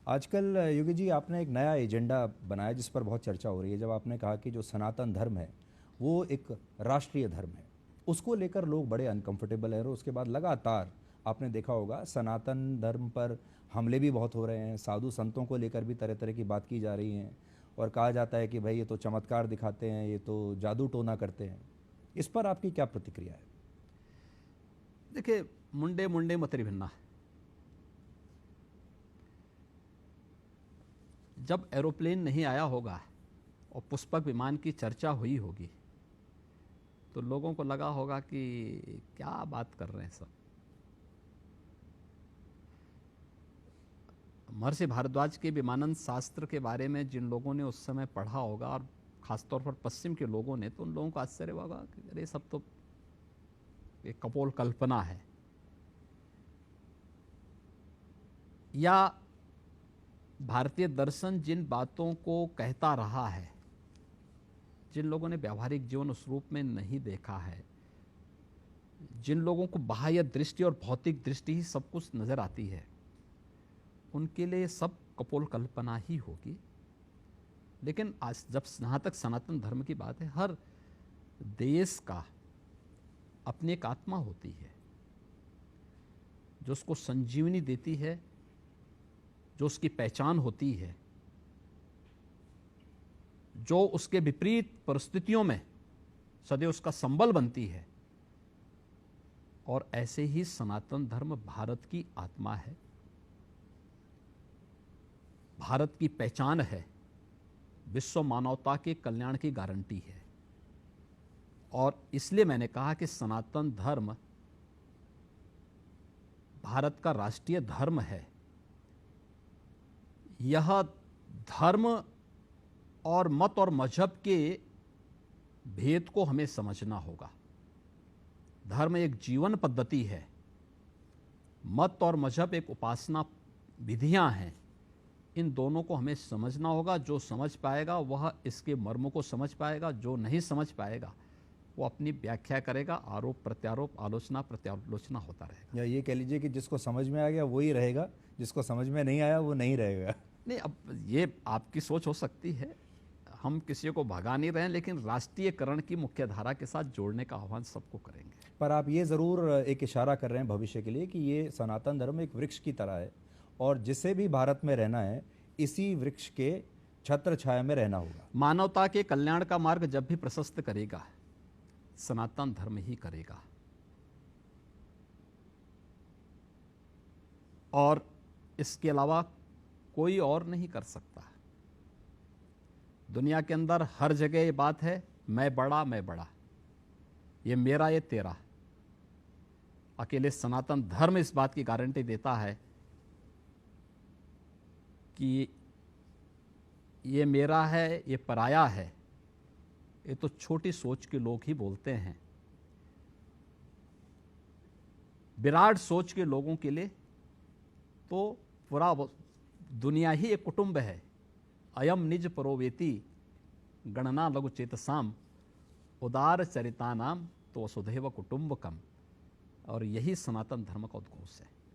आजकल योगी जी आपने एक नया एजेंडा बनाया जिस पर बहुत चर्चा हो रही है। जब आपने कहा कि जो सनातन धर्म है वो एक राष्ट्रीय धर्म है, उसको लेकर लोग बड़े अनकंफर्टेबल हैं। और उसके बाद लगातार आपने देखा होगा सनातन धर्म पर हमले भी बहुत हो रहे हैं, साधु संतों को लेकर भी तरह तरह की बात की जा रही हैं और कहा जाता है कि भाई ये तो चमत्कार दिखाते हैं, ये तो जादू टोना करते हैं। इस पर आपकी क्या प्रतिक्रिया है? देखिए, मुंडे मुंडे मतरी भिन्ना। जब एरोप्लेन नहीं आया होगा और पुष्पक विमान की चर्चा हुई होगी तो लोगों को लगा होगा कि क्या बात कर रहे हैं सब। महर्षि भारद्वाज के विमानन शास्त्र के बारे में जिन लोगों ने उस समय पढ़ा होगा, और खासतौर पर पश्चिम के लोगों ने, तो उन लोगों को आश्चर्य होगा कि अरे सब तो एक कपोल कल्पना है। या भारतीय दर्शन जिन बातों को कहता रहा है, जिन लोगों ने व्यावहारिक जीवन उस रूप में नहीं देखा है, जिन लोगों को बाह्य दृष्टि और भौतिक दृष्टि ही सब कुछ नजर आती है, उनके लिए सब कपोल कल्पना ही होगी। लेकिन आज जब जहाँ तक सनातन धर्म की बात है, हर देश का अपनी एक आत्मा होती है जो उसको संजीवनी देती है, जो उसकी पहचान होती है, जो उसके विपरीत परिस्थितियों में सदैव उसका संबल बनती है। और ऐसे ही सनातन धर्म भारत की आत्मा है, भारत की पहचान है, विश्व मानवता के कल्याण की गारंटी है। और इसलिए मैंने कहा कि सनातन धर्म भारत का राष्ट्रीय धर्म है। यह धर्म और मत और मजहब के भेद को हमें समझना होगा। धर्म एक जीवन पद्धति है, मत और मजहब एक उपासना विधियां हैं। इन दोनों को हमें समझना होगा। जो समझ पाएगा वह इसके मर्म को समझ पाएगा, जो नहीं समझ पाएगा वो अपनी व्याख्या करेगा। आरोप प्रत्यारोप, आलोचना प्रत्यालोचना होता रहेगा। या ये कह लीजिए कि जिसको समझ में आ गया वही रहेगा, जिसको समझ में नहीं आया वो नहीं रहेगा। नहीं, अब ये आपकी सोच हो सकती है, हम किसी को भगा नहीं रहे हैं, लेकिन राष्ट्रीयकरण की मुख्य धारा के साथ जोड़ने का आह्वान सबको करेंगे। पर आप ये ज़रूर एक इशारा कर रहे हैं भविष्य के लिए कि ये सनातन धर्म एक वृक्ष की तरह है और जिसे भी भारत में रहना है इसी वृक्ष के छत्र छाया में रहना होगा। मानवता के कल्याण का मार्ग जब भी प्रशस्त करेगा, सनातन धर्म ही करेगा। और इसके अलावा कोई और नहीं कर सकता। दुनिया के अंदर हर जगह ये बात है, मैं बड़ा मैं बड़ा, ये मेरा ये तेरा। अकेले सनातन धर्म इस बात की गारंटी देता है कि ये मेरा है, ये पराया है। ये तो छोटी सोच के लोग ही बोलते हैं। विराट सोच के लोगों के लिए तो पूरा दुनिया ही एक कुटुंब है। अयम निज परोवेति गणना लघु चेतसाम उदार चरितानाम तो वसुधैव कुटुंबकम। और यही सनातन धर्म का उद्घोष है।